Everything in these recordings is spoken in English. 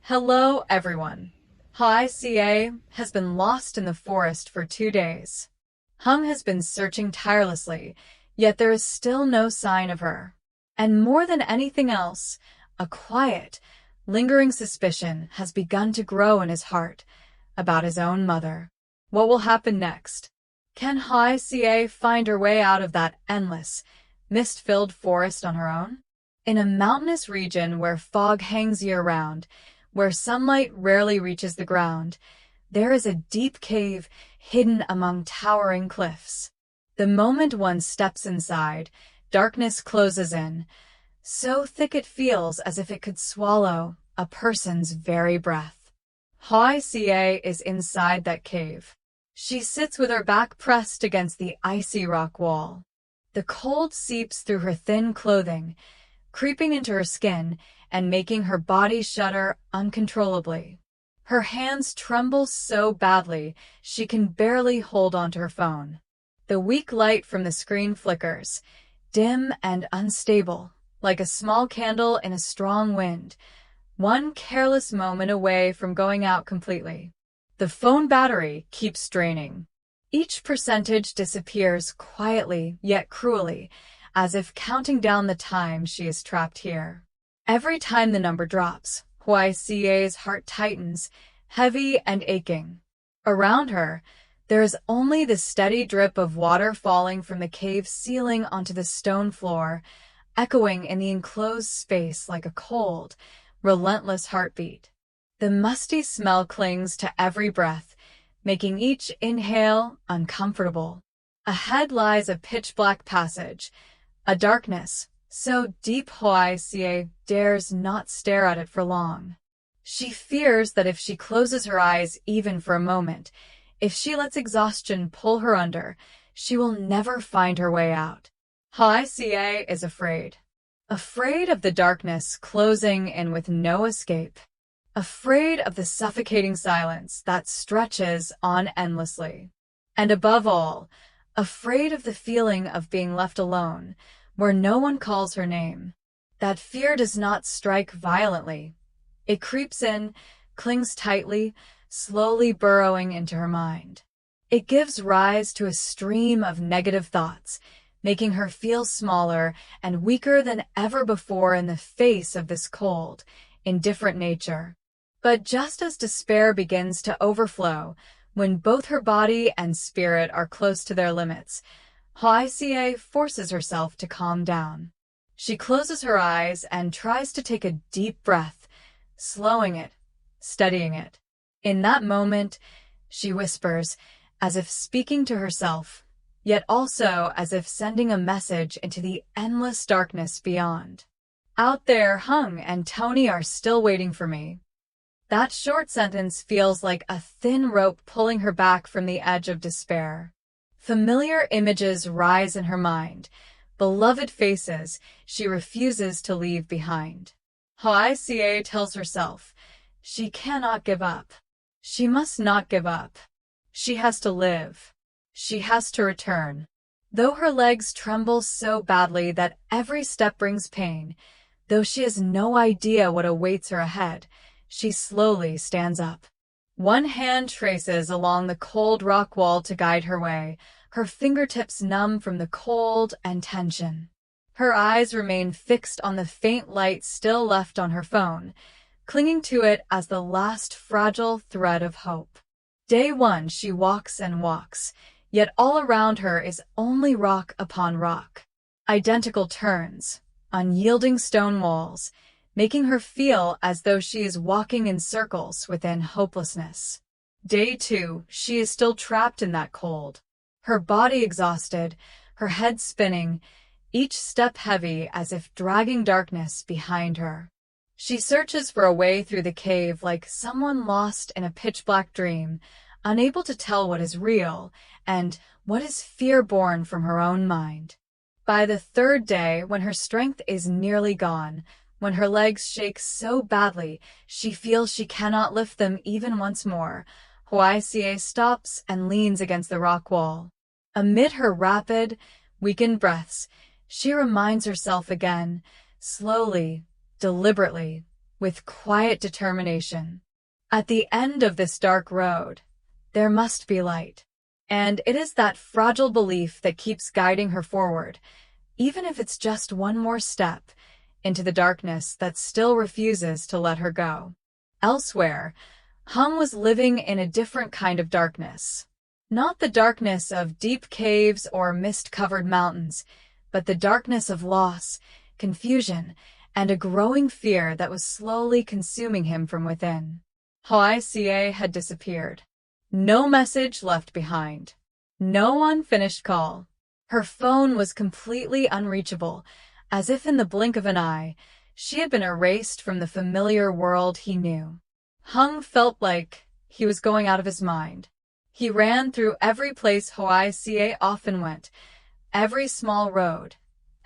Hello, everyone. Hoài Ca has been lost in the forest for 2 days. Hùng has been searching tirelessly, yet there is still no sign of her. And more than anything else, a quiet, lingering suspicion has begun to grow in his heart about his own mother. What will happen next? Can Hoài Ca find her way out of that endless, mist-filled forest on her own? In a mountainous region where fog hangs year-round, where sunlight rarely reaches the ground, there is a deep cave hidden among towering cliffs. The moment one steps inside, darkness closes in, so thick it feels as if it could swallow a person's very breath. Hoài Ca is inside that cave. She sits with her back pressed against the icy rock wall. The cold seeps through her thin clothing, creeping into her skin and making her body shudder uncontrollably. Her hands tremble so badly she can barely hold onto her phone. The weak light from the screen flickers, dim and unstable, like a small candle in a strong wind, one careless moment away from going out completely. The phone battery keeps draining. Each percentage disappears quietly yet cruelly, as if counting down the time she is trapped here. Every time the number drops, Hoài Ca's heart tightens, heavy and aching. Around her, there is only the steady drip of water falling from the cave ceiling onto the stone floor, echoing in the enclosed space like a cold, relentless heartbeat. The musty smell clings to every breath, making each inhale uncomfortable. Ahead lies a pitch-black passage, a darkness so deep Hoài Ca dares not stare at it for long. She fears that if she closes her eyes even for a moment, if she lets exhaustion pull her under, she will never find her way out. Hoài Ca is afraid. Afraid of the darkness closing in with no escape. Afraid of the suffocating silence that stretches on endlessly. And above all, afraid of the feeling of being left alone, where no one calls her name. That fear does not strike violently. It creeps in, clings tightly, slowly burrowing into her mind. It gives rise to a stream of negative thoughts, making her feel smaller and weaker than ever before in the face of this cold, indifferent nature. But just as despair begins to overflow, when both her body and spirit are close to their limits, Hoài Ca forces herself to calm down. She closes her eyes and tries to take a deep breath, slowing it, steadying it. In that moment, she whispers, as if speaking to herself, yet also as if sending a message into the endless darkness beyond. Out there, Hùng and Tony are still waiting for me. That short sentence feels like a thin rope pulling her back from the edge of despair. Familiar images rise in her mind, beloved faces she refuses to leave behind. Hoài Ca tells herself, she cannot give up. She must not give up. She has to live. She has to return. Though her legs tremble so badly that every step brings pain, though she has no idea what awaits her ahead, she slowly stands up. One hand traces along the cold rock wall to guide her way, her fingertips numb from the cold and tension. Her eyes remain fixed on the faint light still left on her phone, clinging to it as the last fragile thread of hope. Day one, she walks and walks, yet all around her is only rock upon rock. Identical turns, unyielding stone walls, making her feel as though she is walking in circles within hopelessness. Day two, she is still trapped in that cold. Her body exhausted, her head spinning, each step heavy as if dragging darkness behind her. She searches for a way through the cave like someone lost in a pitch-black dream, unable to tell what is real and what is fear born from her own mind. By the third day, when her strength is nearly gone, when her legs shake so badly she feels she cannot lift them even once more, Hoài Ca stops and leans against the rock wall. Amid her rapid, weakened breaths, she reminds herself again, slowly, deliberately, with quiet determination. At the end of this dark road, there must be light. And it is that fragile belief that keeps guiding her forward, even if it's just one more step into the darkness that still refuses to let her go. Elsewhere, Hung was living in a different kind of darkness. Not the darkness of deep caves or mist-covered mountains, but the darkness of loss, confusion, and a growing fear that was slowly consuming him from within. Hoài Ca had disappeared. No message left behind. No unfinished call. Her phone was completely unreachable, as if in the blink of an eye, she had been erased from the familiar world he knew. Hung felt like he was going out of his mind. He ran through every place Hoài Ca often went, every small road,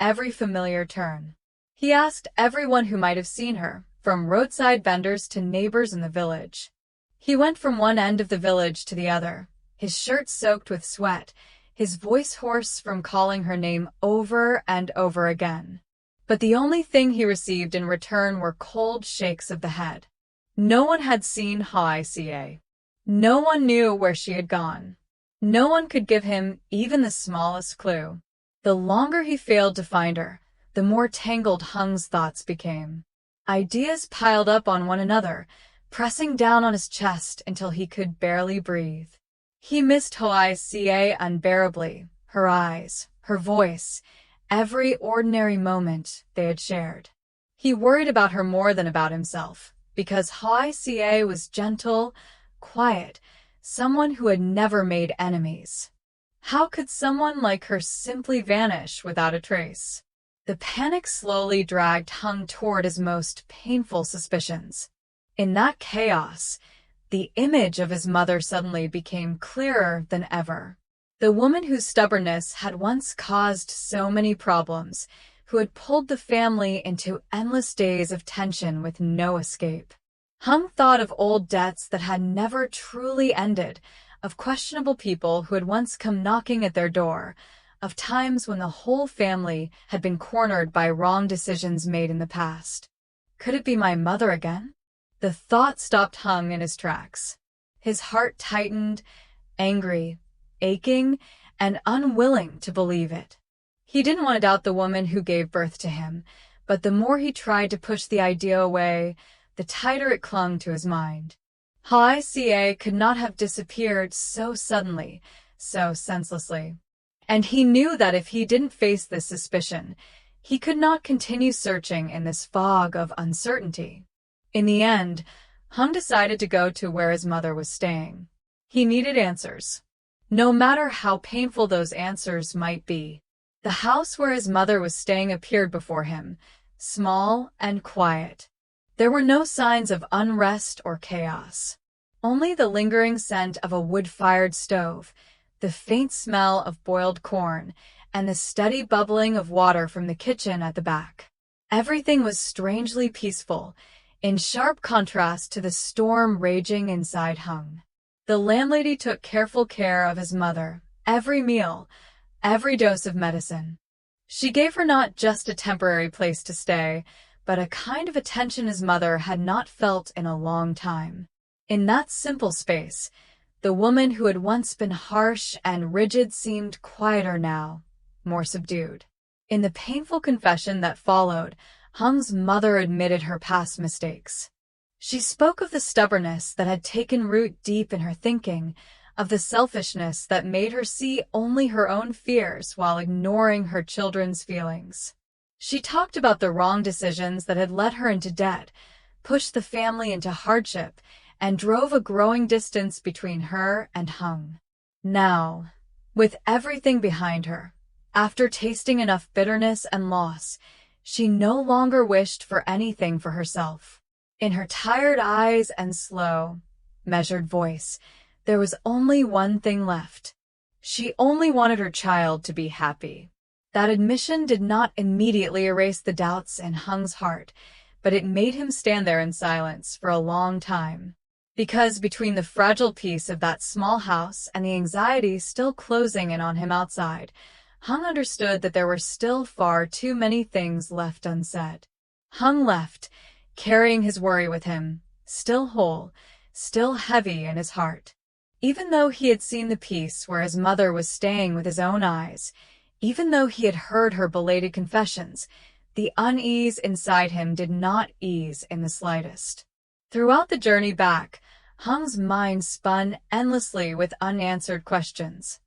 every familiar turn. He asked everyone who might have seen her, from roadside vendors to neighbors in the village. He went from one end of the village to the other, his shirt soaked with sweat, his voice hoarse from calling her name over and over again. But the only thing he received in return were cold shakes of the head. No one had seen Hoài Ca. No one knew where she had gone. No one could give him even the smallest clue. The longer he failed to find her, the more tangled Hung's thoughts became. Ideas piled up on one another, pressing down on his chest until he could barely breathe. He missed Hoài Ca unbearably, her eyes, her voice, every ordinary moment they had shared. He worried about her more than about himself, because Hoài Ca was gentle, quiet, someone who had never made enemies. How could someone like her simply vanish without a trace? The panic slowly dragged Hung toward his most painful suspicions. In that chaos, the image of his mother suddenly became clearer than ever. The woman whose stubbornness had once caused so many problems, who had pulled the family into endless days of tension with no escape. Hung thought of old debts that had never truly ended, of questionable people who had once come knocking at their door, of times when the whole family had been cornered by wrong decisions made in the past. Could it be my mother again? The thought stopped Hung in his tracks. His heart tightened, angry, aching, and unwilling to believe it. He didn't want to doubt the woman who gave birth to him, but the more he tried to push the idea away, the tighter it clung to his mind. Hoài Ca could not have disappeared so suddenly, so senselessly. And he knew that if he didn't face this suspicion, he could not continue searching in this fog of uncertainty. In the end, Hung decided to go to where his mother was staying. He needed answers. No matter how painful those answers might be. The house where his mother was staying appeared before him, small and quiet. There were no signs of unrest or chaos. Only the lingering scent of a wood-fired stove, the faint smell of boiled corn, and the steady bubbling of water from the kitchen at the back. Everything was strangely peaceful, in sharp contrast to the storm raging inside Hung. The landlady took careful care of his mother, every meal, every dose of medicine. She gave her not just a temporary place to stay, but a kind of attention his mother had not felt in a long time. In that simple space, the woman who had once been harsh and rigid seemed quieter now, more subdued. In the painful confession that followed, Hung's mother admitted her past mistakes. She spoke of the stubbornness that had taken root deep in her thinking, of the selfishness that made her see only her own fears while ignoring her children's feelings. She talked about the wrong decisions that had led her into debt, pushed the family into hardship, and drove a growing distance between her and Hung. Now, with everything behind her, after tasting enough bitterness and loss, she no longer wished for anything for herself. In her tired eyes and slow, measured voice, there was only one thing left. She only wanted her child to be happy. That admission did not immediately erase the doubts in Hung's heart, but it made him stand there in silence for a long time. Because between the fragile peace of that small house and the anxiety still closing in on him outside, Hung understood that there were still far too many things left unsaid. Hung left, carrying his worry with him, still whole, still heavy in his heart. Even though he had seen the peace where his mother was staying with his own eyes, even though he had heard her belated confessions, the unease inside him did not ease in the slightest. Throughout the journey back, Hung's mind spun endlessly with unanswered questions.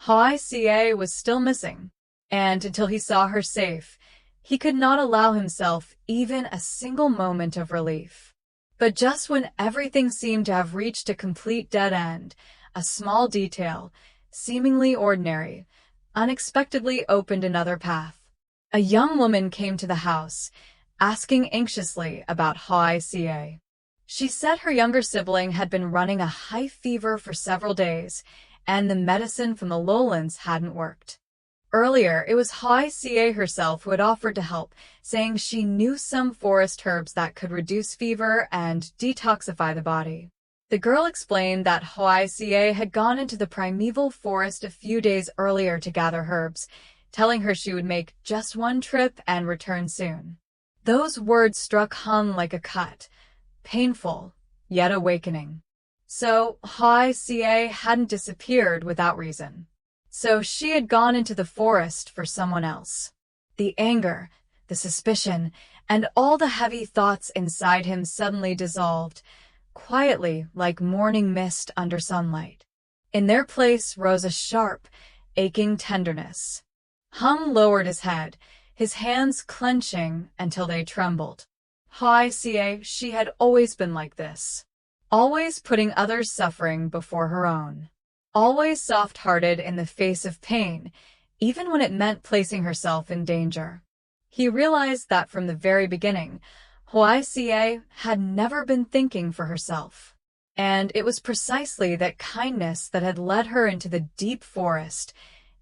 Hoài Ca was still missing, and until he saw her safe, he could not allow himself even a single moment of relief. But just when everything seemed to have reached a complete dead end, a small detail, seemingly ordinary, unexpectedly opened another path. A young woman came to the house, asking anxiously about Hoài Ca. She said her younger sibling had been running a high fever for several days, and the medicine from the lowlands hadn't worked. Earlier, it was Hoài Ca herself who had offered to help, saying she knew some forest herbs that could reduce fever and detoxify the body. The girl explained that Hoài Ca had gone into the primeval forest a few days earlier to gather herbs, telling her she would make just one trip and return soon. Those words struck Hung like a cut, painful, yet awakening. So Hoài Ca hadn't disappeared without reason. So she had gone into the forest for someone else. The anger, the suspicion, and all the heavy thoughts inside him suddenly dissolved, quietly like morning mist under sunlight. In their place rose a sharp, aching tenderness. Hung lowered his head, his hands clenching until they trembled. Hoài Ca, she had always been like this. Always putting others' suffering before her own. Always soft-hearted in the face of pain, even when it meant placing herself in danger. He realized that from the very beginning, Hoài Ca had never been thinking for herself. And it was precisely that kindness that had led her into the deep forest,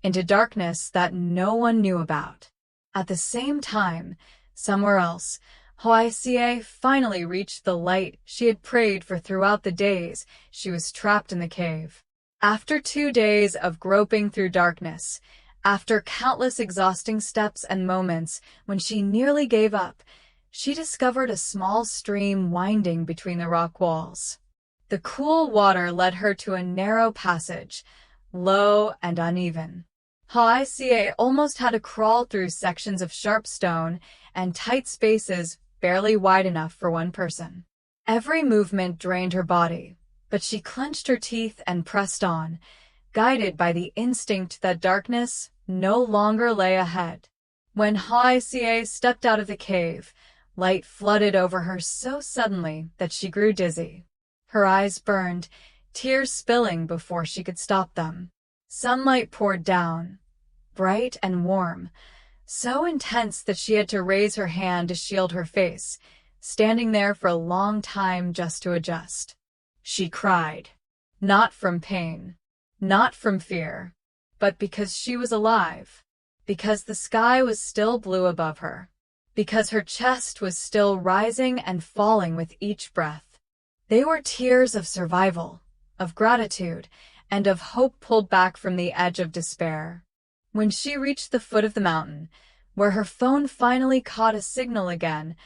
into darkness that no one knew about. At the same time, somewhere else, Hoài Ca finally reached the light she had prayed for throughout the days she was trapped in the cave. After 2 days of groping through darkness, after countless exhausting steps and moments when she nearly gave up, she discovered a small stream winding between the rock walls. The cool water led her to a narrow passage, low and uneven. Hoài Ca almost had to crawl through sections of sharp stone and tight spaces barely wide enough for one person. Every movement drained her body, but she clenched her teeth and pressed on, guided by the instinct that darkness no longer lay ahead. When Hoài Ca stepped out of the cave, light flooded over her so suddenly that she grew dizzy. Her eyes burned, tears spilling before she could stop them. Sunlight poured down, bright and warm, so intense that she had to raise her hand to shield her face, standing there for a long time just to adjust. She cried, not from pain, not from fear, but because she was alive, because the sky was still blue above her, because her chest was still rising and falling with each breath. They were tears of survival, of gratitude, and of hope pulled back from the edge of despair. When she reached the foot of the mountain, where her phone finally caught a signal again,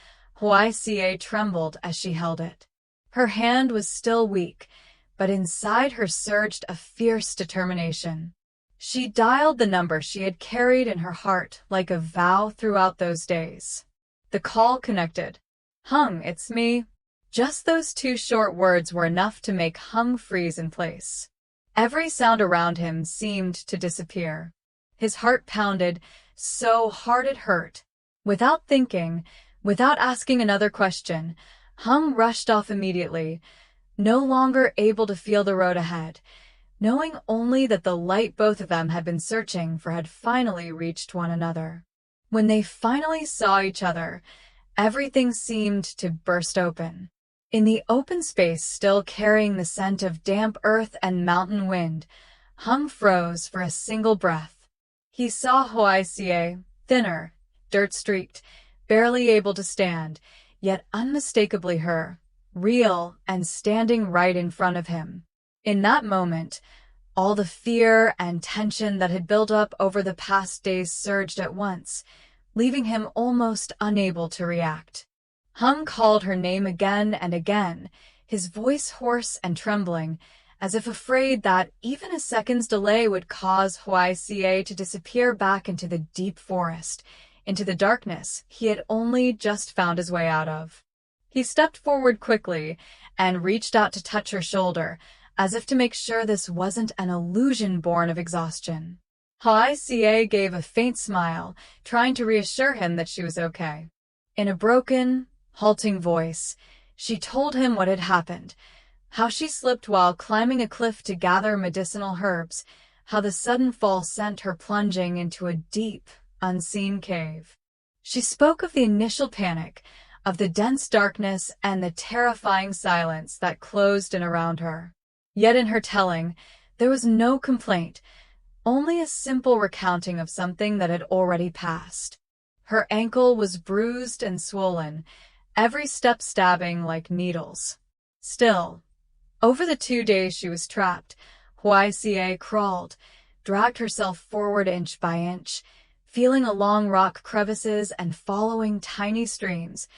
Hoài Ca trembled as she held it. Her hand was still weak, but inside her surged a fierce determination. She dialed the number she had carried in her heart like a vow throughout those days. The call connected. "Hung, it's me." Just those 2 short words were enough to make Hung freeze in place. Every sound around him seemed to disappear. His heart pounded so hard it hurt. Without thinking, without asking another question, Hung rushed off immediately, no longer able to feel the road ahead, knowing only that the light both of them had been searching for had finally reached one another. When they finally saw each other, everything seemed to burst open. In the open space still carrying the scent of damp earth and mountain wind, Hung froze for a single breath. He saw Hoài Ca, thinner, dirt-streaked, barely able to stand, yet unmistakably her, real and standing right in front of him. In that moment, all the fear and tension that had built up over the past days surged at once, leaving him almost unable to react. Hung called her name again and again, his voice hoarse and trembling, as if afraid that even a second's delay would cause Hoài Ca to disappear back into the deep forest, into the darkness he had only just found his way out of. He stepped forward quickly and reached out to touch her shoulder, as if to make sure this wasn't an illusion born of exhaustion. Hoài Ca gave a faint smile, trying to reassure him that she was okay. In a broken, halting voice, she told him what had happened, how she slipped while climbing a cliff to gather medicinal herbs, how the sudden fall sent her plunging into a deep, unseen cave. She spoke of the initial panic, of the dense darkness and the terrifying silence that closed in around her. Yet in her telling, there was no complaint, only a simple recounting of something that had already passed. Her ankle was bruised and swollen, every step stabbing like needles. Still, over the 2 days she was trapped, Hoài Ca crawled, dragged herself forward inch by inch, feeling along rock crevices and following tiny streams,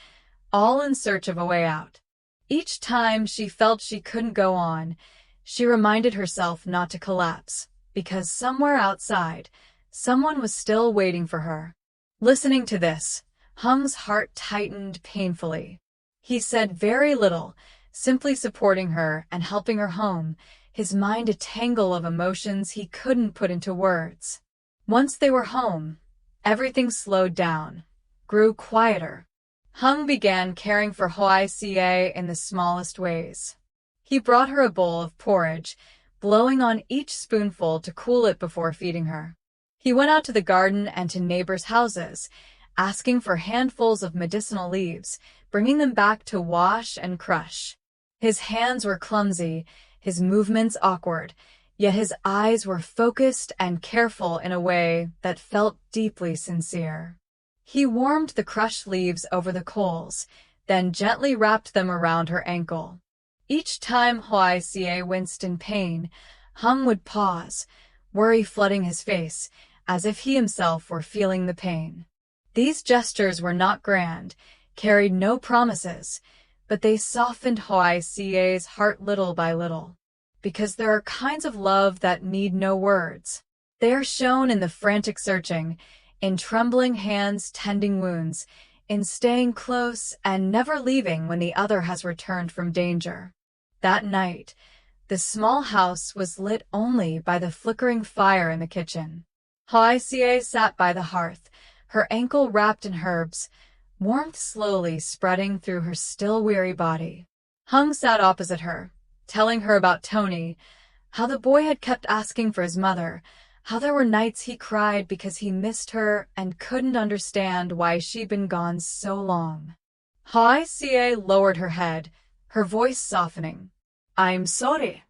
all in search of a way out. Each time she felt she couldn't go on, she reminded herself not to collapse, because somewhere outside, someone was still waiting for her. Listening to this, Hung's heart tightened painfully. He said very little, simply supporting her and helping her home, his mind a tangle of emotions he couldn't put into words. Once they were home, everything slowed down, grew quieter. Hung began caring for Hoài Ca in the smallest ways. He brought her a bowl of porridge, blowing on each spoonful to cool it before feeding her. He went out to the garden and to neighbors' houses, asking for handfuls of medicinal leaves, bringing them back to wash and crush. His hands were clumsy, his movements awkward, yet his eyes were focused and careful in a way that felt deeply sincere. He warmed the crushed leaves over the coals, then gently wrapped them around her ankle. Each time Hoài Ca winced in pain, Hung would pause, worry flooding his face, as if he himself were feeling the pain. These gestures were not grand, carried no promises, but they softened Hoài Ca's heart little by little. Because there are kinds of love that need no words. They are shown in the frantic searching, in trembling hands tending wounds, in staying close and never leaving when the other has returned from danger. That night, the small house was lit only by the flickering fire in the kitchen. Hoài Ca sat by the hearth, her ankle wrapped in herbs, warmth slowly spreading through her still weary body. Hung sat opposite her, telling her about Tony, how the boy had kept asking for his mother, how there were nights he cried because he missed her and couldn't understand why she'd been gone so long. Hoài Ca lowered her head, her voice softening. "I'm sorry."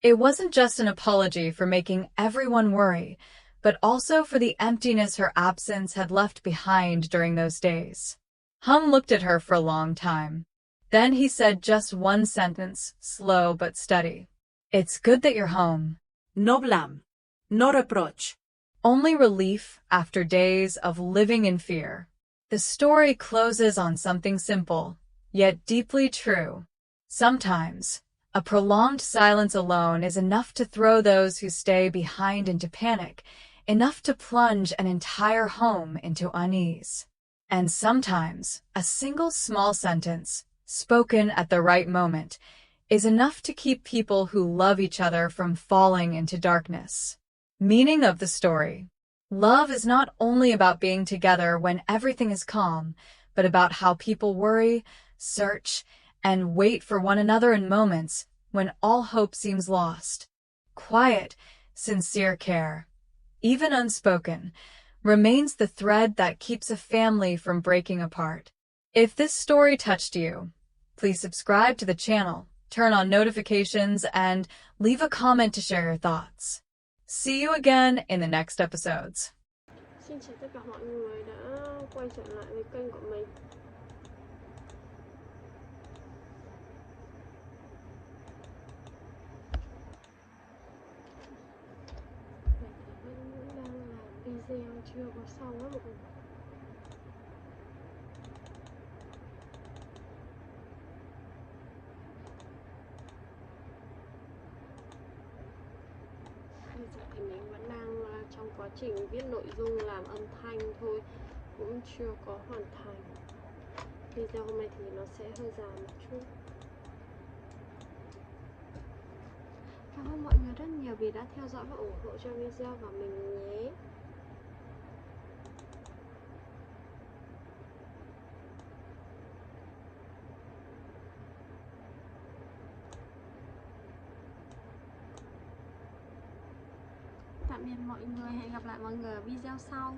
It wasn't just an apology for making everyone worry, but also for the emptiness her absence had left behind during those days. Hung looked at her for a long time. Then he said just one sentence, slow but steady. "It's good that you're home." No blame. No reproach. Only relief after days of living in fear. The story closes on something simple, yet deeply true. Sometimes, a prolonged silence alone is enough to throw those who stay behind into panic, enough to plunge an entire home into unease. And sometimes, a single small sentence, spoken at the right moment, is enough to keep people who love each other from falling into darkness. Meaning of the story. Love is not only about being together when everything is calm, but about how people worry, search, and wait for one another in moments when all hope seems lost. Quiet, sincere care, even unspoken, remains the thread that keeps a family from breaking apart. If this story touched you, please subscribe to the channel, turn on notifications, and leave a comment to share your thoughts. See you again in the next episodes. Xin chào tất cả mọi người đã quay trở lại với kênh của mình. Mình vẫn đang làm video chưa có xong á mọi người. bây giờ thì mình vẫn đang trong quá trình viết nội dung, làm âm thanh thôi, cũng chưa có hoàn thành. Video hôm nay thì nó sẽ hơi dài một chút. Cảm ơn mọi người rất nhiều vì đã theo dõi và ủng hộ cho video của mình nhé. Tạm biệt mọi người, hẹn gặp lại mọi người ở video sau.